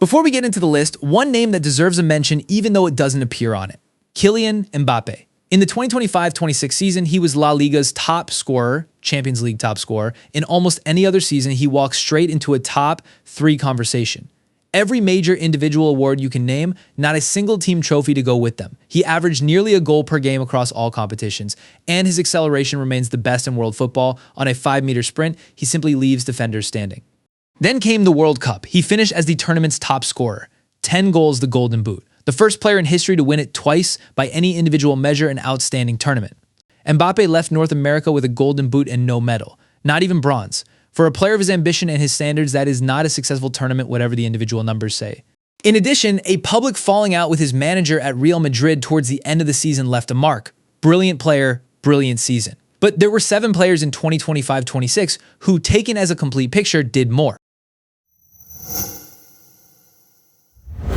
Before we get into the list, one name that deserves a mention even though it doesn't appear on it. Kylian Mbappe. In the 2025-26 season, he was La Liga's top scorer, Champions League top scorer. In almost any other season, he walks straight into a top 3 conversation. Every major individual award you can name, not a single team trophy to go with them. He averaged nearly a goal per game across all competitions, and his acceleration remains the best in world football. On a 5-meter sprint, he simply leaves defenders standing. Then came the World Cup. He finished as the tournament's top scorer. 10 goals, the Golden Boot. The first player in history to win it twice by any individual measure, an outstanding tournament. Mbappe left North America with a Golden Boot and no medal, not even bronze. For a player of his ambition and his standards, that is not a successful tournament, whatever the individual numbers say. In addition, a public falling out with his manager at Real Madrid towards the end of the season left a mark. Brilliant player, brilliant season. But there were 7 players in 2025-26 who, taken as a complete picture, did more.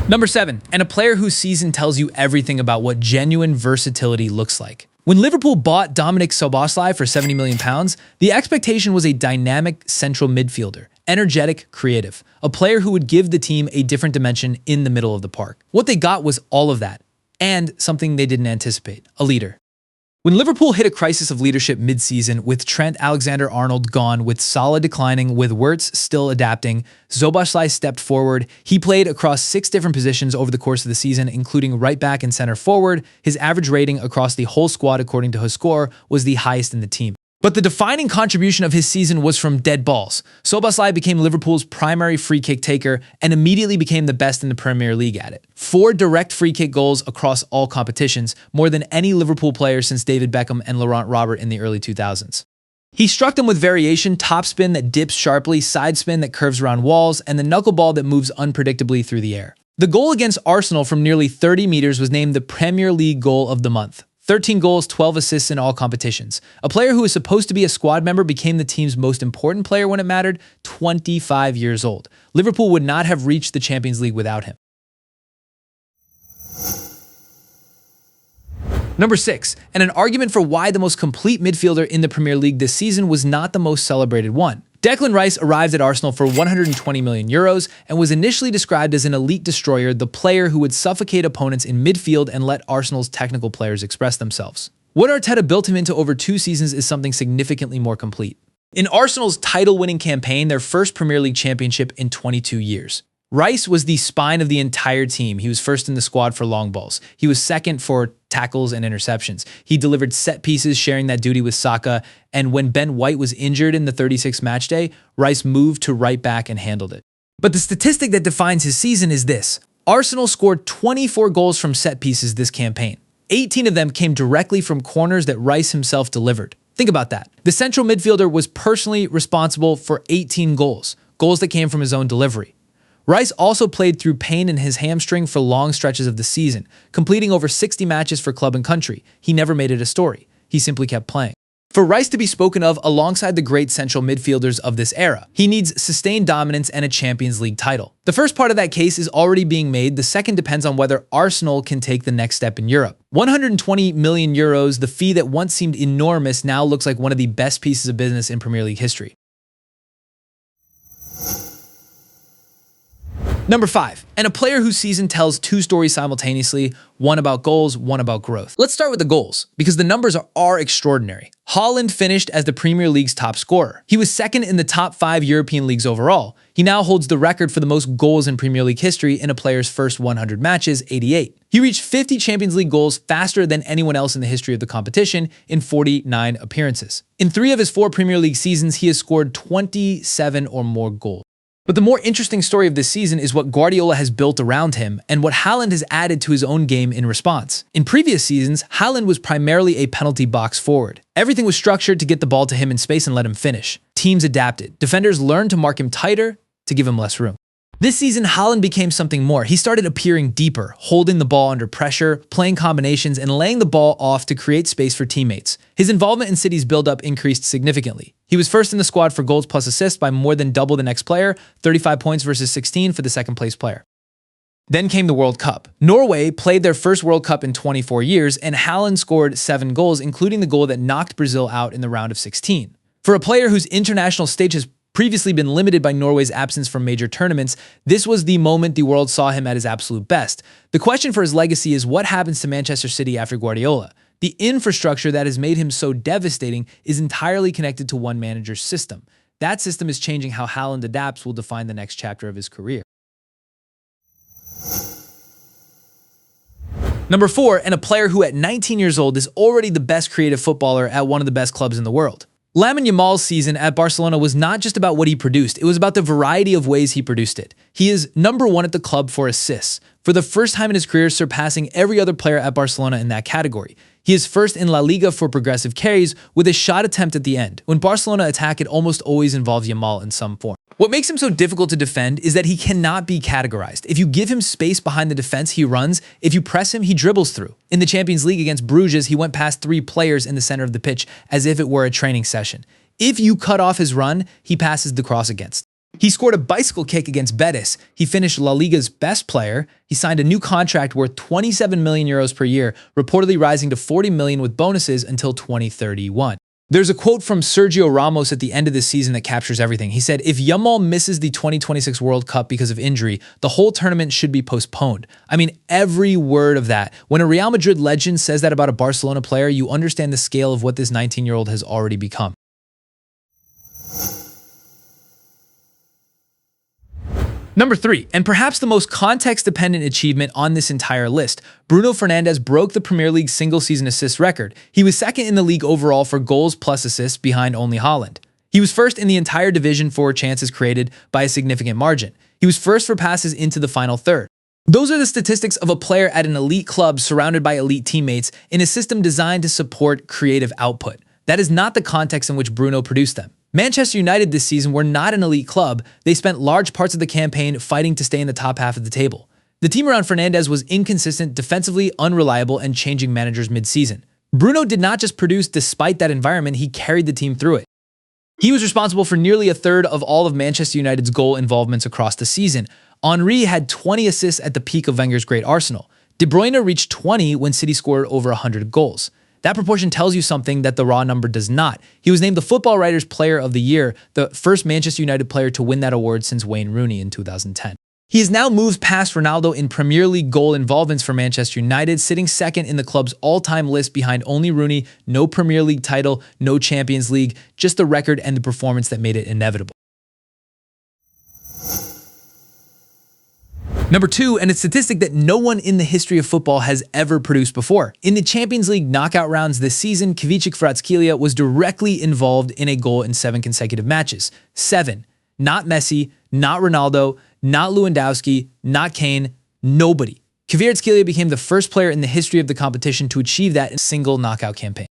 Number 7, and a player whose season tells you everything about what genuine versatility looks like. When Liverpool bought Dominik Szoboszlai for £70 million, the expectation was a dynamic central midfielder, energetic, creative, a player who would give the team a different dimension in the middle of the park. What they got was all of that, and something they didn't anticipate, a leader. When Liverpool hit a crisis of leadership mid-season, with Trent Alexander-Arnold gone, with Salah declining, with Wirtz still adapting, Szoboszlai stepped forward. He played across 6 different positions over the course of the season, including right back and center forward. His average rating across the whole squad, according to his score, was the highest in the team. But the defining contribution of his season was from dead balls. Szoboszlai became Liverpool's primary free kick taker and immediately became the best in the Premier League at it. 4 direct free kick goals across all competitions, more than any Liverpool player since David Beckham and Laurent Robert in the early 2000s. He struck them with variation, topspin that dips sharply, side spin that curves around walls, and the knuckleball that moves unpredictably through the air. The goal against Arsenal from nearly 30 meters was named the Premier League Goal of the Month. 13 goals, 12 assists in all competitions. A player who was supposed to be a squad member became the team's most important player when it mattered, 25 years old. Liverpool would not have reached the Champions League without him. Number 6, and an argument for why the most complete midfielder in the Premier League this season was not the most celebrated one. Declan Rice arrived at Arsenal for €120 million and was initially described as an elite destroyer, the player who would suffocate opponents in midfield and let Arsenal's technical players express themselves. What Arteta built him into over 2 seasons is something significantly more complete. In Arsenal's title-winning campaign, their first Premier League championship in 22 years. Rice was the spine of the entire team. He was first in the squad for long balls. He was second for tackles and interceptions. He delivered set pieces, sharing that duty with Saka. And when Ben White was injured in the 36th match day, Rice moved to right back and handled it. But the statistic that defines his season is this. Arsenal scored 24 goals from set pieces this campaign. 18 of them came directly from corners that Rice himself delivered. Think about that. The central midfielder was personally responsible for 18 goals that came from his own delivery. Rice also played through pain in his hamstring for long stretches of the season, completing over 60 matches for club and country. He never made it a story. He simply kept playing. For Rice to be spoken of alongside the great central midfielders of this era, he needs sustained dominance and a Champions League title. The first part of that case is already being made. The second depends on whether Arsenal can take the next step in Europe. €120 million, the fee that once seemed enormous now looks like one of the best pieces of business in Premier League history. Number 5, and a player whose season tells 2 stories simultaneously, one about goals, one about growth. Let's start with the goals, because the numbers are extraordinary. Haaland finished as the Premier League's top scorer. He was second in the top 5 European leagues overall. He now holds the record for the most goals in Premier League history in a player's first 100 matches, 88. He reached 50 Champions League goals faster than anyone else in the history of the competition in 49 appearances. In 3 of his 4 Premier League seasons, he has scored 27 or more goals. But the more interesting story of this season is what Guardiola has built around him and what Haaland has added to his own game in response. In previous seasons, Haaland was primarily a penalty box forward. Everything was structured to get the ball to him in space and let him finish. Teams adapted. Defenders learned to mark him tighter to give him less room. This season, Haaland became something more. He started appearing deeper, holding the ball under pressure, playing combinations, and laying the ball off to create space for teammates. His involvement in City's build-up increased significantly. He was first in the squad for goals plus assists by more than double the next player, 35 points versus 16 for the second-place player. Then came the World Cup. Norway played their first World Cup in 24 years, and Haaland scored 7 goals, including the goal that knocked Brazil out in the round of 16. For a player whose international stage has previously been limited by Norway's absence from major tournaments, this was the moment the world saw him at his absolute best. The question for his legacy is what happens to Manchester City after Guardiola? The infrastructure that has made him so devastating is entirely connected to one manager's system. That system is changing how Haaland adapts will define the next chapter of his career. Number 4, and a player who at 19 years old is already the best creative footballer at one of the best clubs in the world. Lamine Yamal's season at Barcelona was not just about what he produced, it was about the variety of ways he produced it. He is number 1 at the club for assists, for the first time in his career surpassing every other player at Barcelona in that category. He is first in La Liga for progressive carries with a shot attempt at the end. When Barcelona attack, it almost always involves Yamal in some form. What makes him so difficult to defend is that he cannot be categorized. If you give him space behind the defense, he runs. If you press him, he dribbles through. In the Champions League against Bruges, he went past 3 players in the center of the pitch as if it were a training session. If you cut off his run, he passes the cross against. He scored a bicycle kick against Betis. He finished La Liga's best player. He signed a new contract worth 27 million euros per year, reportedly rising to 40 million with bonuses until 2031. There's a quote from Sergio Ramos at the end of this season that captures everything. He said, "If Yamal misses the 2026 World Cup because of injury, the whole tournament should be postponed." I mean, every word of that. When a Real Madrid legend says that about a Barcelona player, you understand the scale of what this 19-year-old has already become. Number 3, and perhaps the most context-dependent achievement on this entire list, Bruno Fernandes broke the Premier League single-season assist record. He was second in the league overall for goals plus assists behind only Haaland. He was first in the entire division for chances created by a significant margin. He was first for passes into the final third. Those are the statistics of a player at an elite club surrounded by elite teammates in a system designed to support creative output. That is not the context in which Bruno produced them. Manchester United this season were not an elite club. They spent large parts of the campaign fighting to stay in the top half of the table. The team around Fernandes was inconsistent, defensively unreliable, and changing managers mid-season. Bruno did not just produce despite that environment, he carried the team through it. He was responsible for nearly a third of all of Manchester United's goal involvements across the season. Henry had 20 assists at the peak of Wenger's great Arsenal. De Bruyne reached 20 when City scored over 100 goals. That proportion tells you something that the raw number does not. He was named the Football Writers Player of the Year, the first Manchester United player to win that award since Wayne Rooney in 2010. He has now moved past Ronaldo in Premier League goal involvements for Manchester United, sitting second in the club's all-time list behind only Rooney, no Premier League title, no Champions League, just the record and the performance that made it inevitable. Number 2, and a statistic that no one in the history of football has ever produced before. In the Champions League knockout rounds this season, Khvicha Kvaratskhelia was directly involved in a goal in 7 consecutive matches. 7. Not Messi, not Ronaldo, not Lewandowski, not Kane, nobody. Kvaratskhelia became the first player in the history of the competition to achieve that in a single knockout campaign.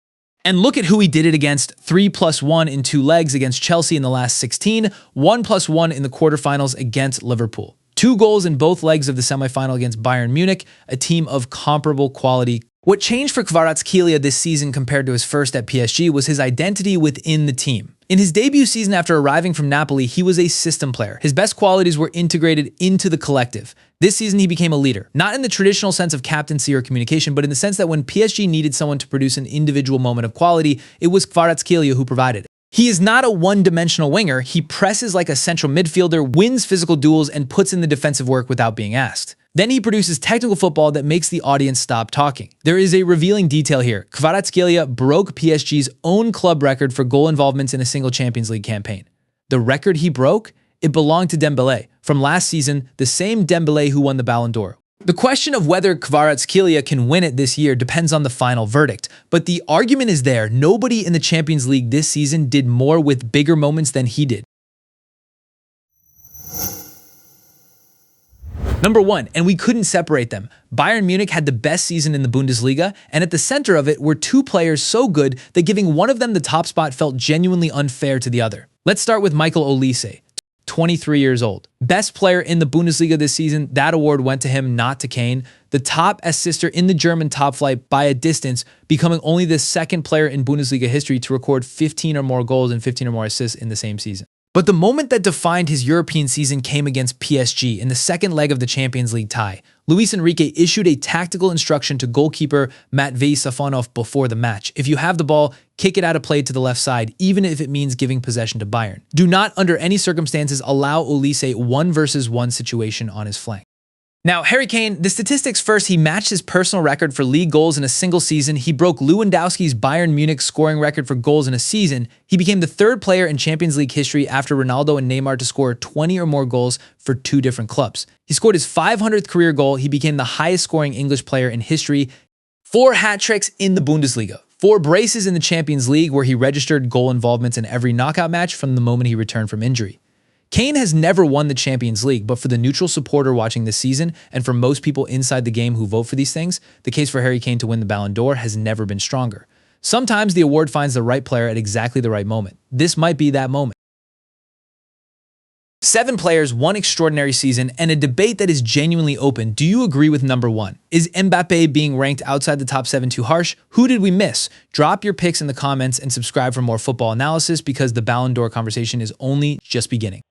And look at who he did it against: 3+1 in 2 legs against Chelsea in the last 16, 1+1 in the quarterfinals against Liverpool. 2 goals in both legs of the semifinal against Bayern Munich, a team of comparable quality. What changed for Kvaratskhelia this season compared to his first at PSG was his identity within the team. In his debut season after arriving from Napoli, he was a system player. His best qualities were integrated into the collective. This season, he became a leader, not in the traditional sense of captaincy or communication, but in the sense that when PSG needed someone to produce an individual moment of quality, it was Kvaratskhelia who provided it. He is not a one-dimensional winger. He presses like a central midfielder, wins physical duels, and puts in the defensive work without being asked. Then he produces technical football that makes the audience stop talking. There is a revealing detail here. Kvaratskhelia broke PSG's own club record for goal involvements in a single Champions League campaign. The record he broke? It belonged to Dembélé. From last season, the same Dembélé who won the Ballon d'Or. The question of whether Kvaratskhelia can win it this year depends on the final verdict, but the argument is there. Nobody in the Champions League this season did more with bigger moments than he did. Number 1, and we couldn't separate them. Bayern Munich had the best season in the Bundesliga, and at the center of it were 2 players so good that giving one of them the top spot felt genuinely unfair to the other. Let's start with Michael Olise, 23 years old. Best player in the Bundesliga this season, that award went to him, not to Kane. The top assister in the German top flight by a distance, becoming only the 2nd player in Bundesliga history to record 15 or more goals and 15 or more assists in the same season. But the moment that defined his European season came against PSG in the second leg of the Champions League tie. Luis Enrique issued a tactical instruction to goalkeeper Matvei Safonov before the match. If you have the ball, kick it out of play to the left side, even if it means giving possession to Bayern. Do not, under any circumstances, allow Olise 1-versus-1 situation on his flank. Now, Harry Kane, the statistics first, he matched his personal record for league goals in a single season. He broke Lewandowski's Bayern Munich scoring record for goals in a season. He became the third player in Champions League history after Ronaldo and Neymar to score 20 or more goals for 2 different clubs. He scored his 500th career goal. He became the highest scoring English player in history. 4 hat tricks in the Bundesliga. 4 braces in the Champions League, where he registered goal involvements in every knockout match from the moment he returned from injury. Kane has never won the Champions League, but for the neutral supporter watching this season, and for most people inside the game who vote for these things, the case for Harry Kane to win the Ballon d'Or has never been stronger. Sometimes the award finds the right player at exactly the right moment. This might be that moment. 7 players, 1 extraordinary season, and a debate that is genuinely open. Do you agree with number 1? Is Mbappe being ranked outside the top 7 too harsh? Who did we miss? Drop your picks in the comments and subscribe for more football analysis, because the Ballon d'Or conversation is only just beginning.